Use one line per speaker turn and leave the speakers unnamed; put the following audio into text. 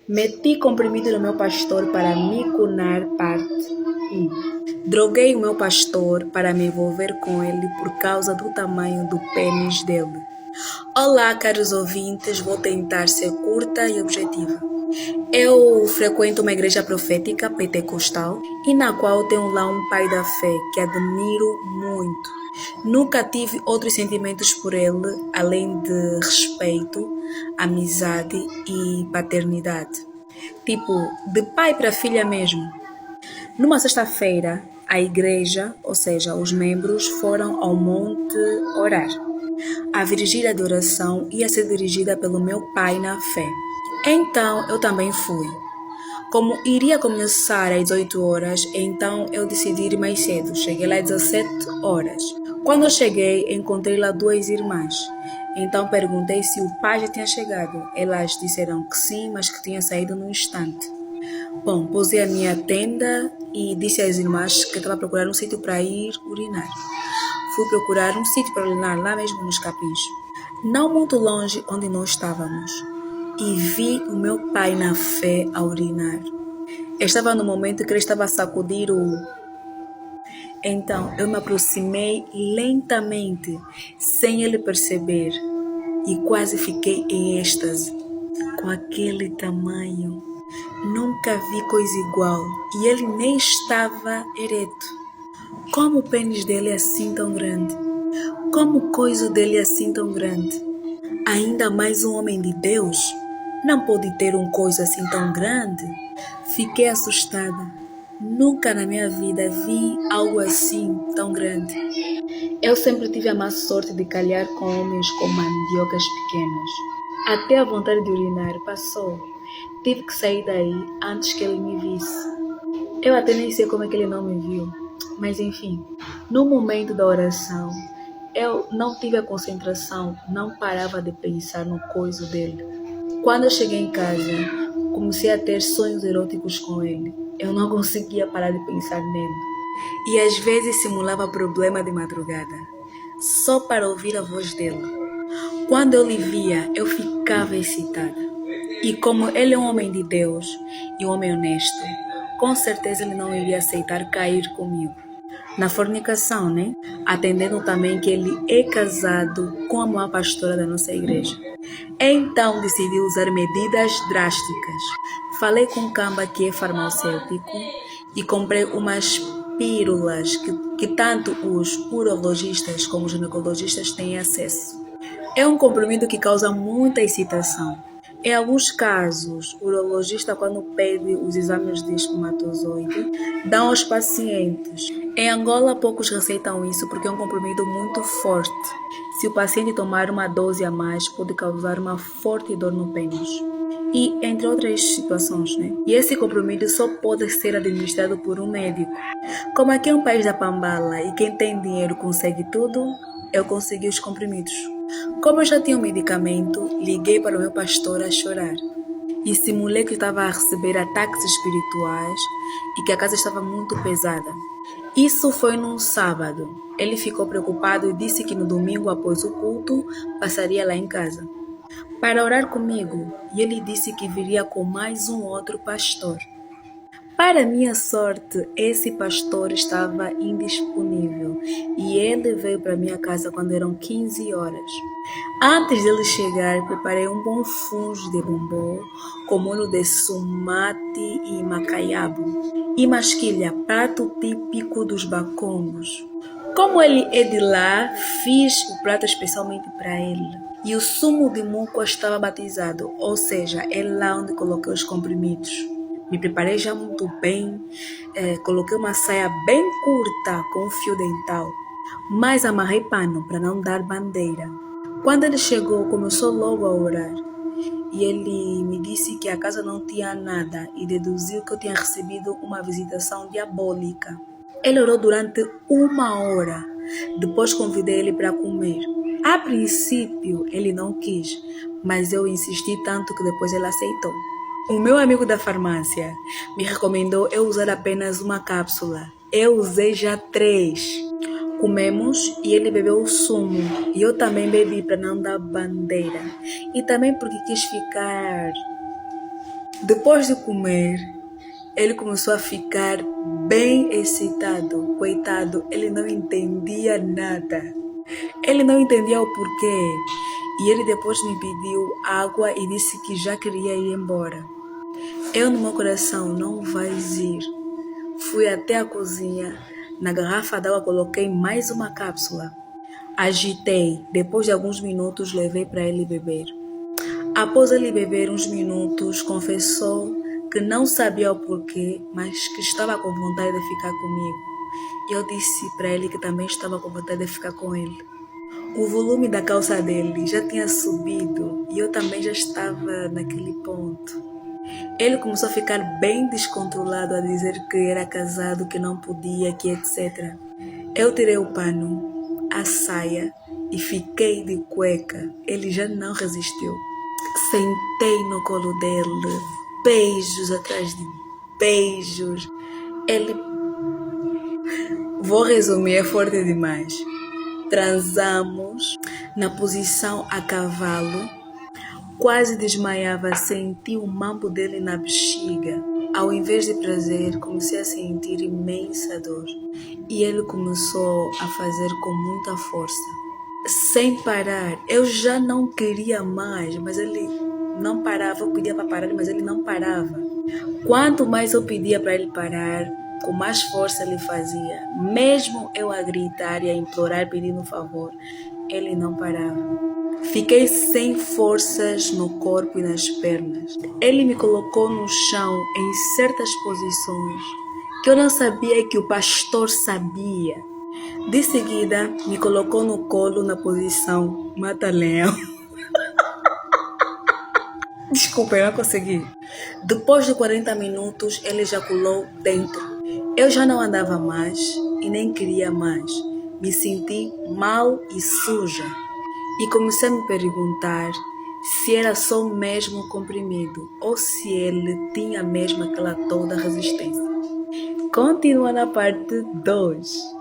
Meti comprimido no meu pastor para me curar parte 1. Droguei o meu pastor para me envolver com ele por causa do tamanho do pênis dele. Olá, caros ouvintes, vou tentar ser curta e objetiva. Eu frequento uma igreja profética pentecostal e na qual tenho lá um pai da fé que admiro muito. Nunca tive outros sentimentos por ele além de respeito, amizade e paternidade. Tipo, de pai para filha mesmo. Numa sexta-feira, a igreja, ou seja, os membros, foram ao monte orar. A vigília de oração ia ser dirigida pelo meu pai na fé. Então eu também fui. Como iria começar às 18 horas, então eu decidi ir mais cedo. Cheguei lá às 17 horas. Quando eu cheguei, encontrei lá duas irmãs. Então perguntei se o pai já tinha chegado. Elas disseram que sim, mas que tinha saído num instante. Bom, pusei a minha tenda e disse às irmãs que estava a procurar um sítio para ir urinar. Fui procurar um sítio para urinar lá mesmo nos capins. Não muito longe onde nós estávamos. E vi o meu pai na fé a urinar. Estava no momento que ele estava a sacudir o... Então eu me aproximei lentamente, sem ele perceber, e quase fiquei em êxtase. Com aquele tamanho, nunca vi coisa igual, e ele nem estava ereto. Como o pênis dele é assim tão grande? Como o coiso dele é assim tão grande? Ainda mais um homem de Deus? Não pode ter um coiso assim tão grande? Fiquei assustada. Nunca na minha vida vi algo assim tão grande. Eu sempre tive a má sorte de calhar com homens com mandiocas pequenas. Até a vontade de urinar passou. Tive que sair daí antes que ele me visse. Eu até nem sei como é que ele não me viu. Mas enfim, no momento da oração, eu não tive a concentração, não parava de pensar no coiso dele. Quando eu cheguei em casa, comecei a ter sonhos eróticos com ele. Eu não conseguia parar de pensar nele. E às vezes simulava problema de madrugada, só para ouvir a voz dele. Quando eu lhe via, eu ficava excitada. E como ele é um homem de Deus e um homem honesto, com certeza ele não iria aceitar cair comigo. Na fornicação, né? Atendendo também que ele é casado com a maior pastora da nossa igreja. Então decidi usar medidas drásticas. Falei com o Camba, que é farmacêutico, e comprei umas pílulas que tanto os urologistas como os ginecologistas têm acesso. É um comprimido que causa muita excitação. Em alguns casos, o urologista, quando pede os exames de espermatozoide, dá aos pacientes. Em Angola, poucos receitam isso porque é um comprimido muito forte. Se o paciente tomar uma dose a mais, pode causar uma forte dor no pênis. E entre outras situações, né? E esse comprimido só pode ser administrado por um médico. Como aqui é um país da Pambala e quem tem dinheiro consegue tudo, eu consegui os comprimidos. Como eu já tinha um medicamento, liguei para o meu pastor a chorar e simulei que estava a receber ataques espirituais e que a casa estava muito pesada. Isso foi num sábado. Ele ficou preocupado e disse que no domingo, após o culto, passaria lá em casa para orar comigo, e ele disse que viria com mais um outro pastor. Para minha sorte, esse pastor estava indisponível e ele veio para minha casa quando eram 15 horas. Antes dele chegar, preparei um bom fungo de bombom com molho de sumate e macaiabo e masquilha, prato típico dos bacongos. Como ele é de lá, fiz o prato especialmente para ele. E o sumo de muco estava batizado, ou seja, é lá onde coloquei os comprimidos. Me preparei já muito bem, coloquei uma saia bem curta com fio dental, mas amarrei pano para não dar bandeira. Quando ele chegou, começou logo a orar. E ele me disse que a casa não tinha nada e deduziu que eu tinha recebido uma visitação diabólica. Ele orou durante 1 hora. Depois convidei ele para comer. A princípio, ele não quis, mas eu insisti tanto que depois ele aceitou. O meu amigo da farmácia me recomendou eu usar apenas uma cápsula. Eu usei já 3. Comemos e ele bebeu o sumo. E eu também bebi para não dar bandeira. E também porque quis ficar Depois de comer, ele começou a ficar bem excitado. Coitado, ele não entendia nada. Ele não entendia o porquê. E ele depois me pediu água e disse que já queria ir embora. Eu, no meu coração, não vais ir. Fui até a cozinha. Na garrafa d'água coloquei mais uma cápsula. Agitei. Depois de alguns minutos, levei para ele beber. Após ele beber uns minutos, confessou que não sabia o porquê, mas que estava com vontade de ficar comigo. Eu disse para ele que também estava com vontade de ficar com ele. O volume da calça dele já tinha subido e eu também já estava naquele ponto. Ele começou a ficar bem descontrolado, a dizer que era casado, que não podia, que etc. Eu tirei o pano, a saia e fiquei de cueca. Ele já não resistiu. Sentei no colo dele, beijos atrás de beijos. Ele... Vou resumir, é forte demais. Transamos na posição a cavalo. Quase desmaiava, senti o mambo dele na bexiga. Ao invés de prazer, comecei a sentir imensa dor. E ele começou a fazer com muita força. Sem parar. Eu já não queria mais, mas ele não parava. Eu pedia para parar, mas ele não parava. Quanto mais eu pedia para ele parar, com mais força ele fazia. Mesmo eu a gritar e a implorar, pedindo um favor, ele não parava. Fiquei sem forças no corpo e nas pernas. Ele me colocou no chão em certas posições que eu não sabia que o pastor sabia. De seguida, me colocou no colo na posição mata-leão. Desculpa, eu não consegui. Depois de 40 minutos, ele ejaculou dentro. Eu já não andava mais e nem queria mais. Me senti mal e suja. E comecei a me perguntar se era só mesmo comprimido ou se ele tinha mesmo aquela toda resistência. Continua na parte 2.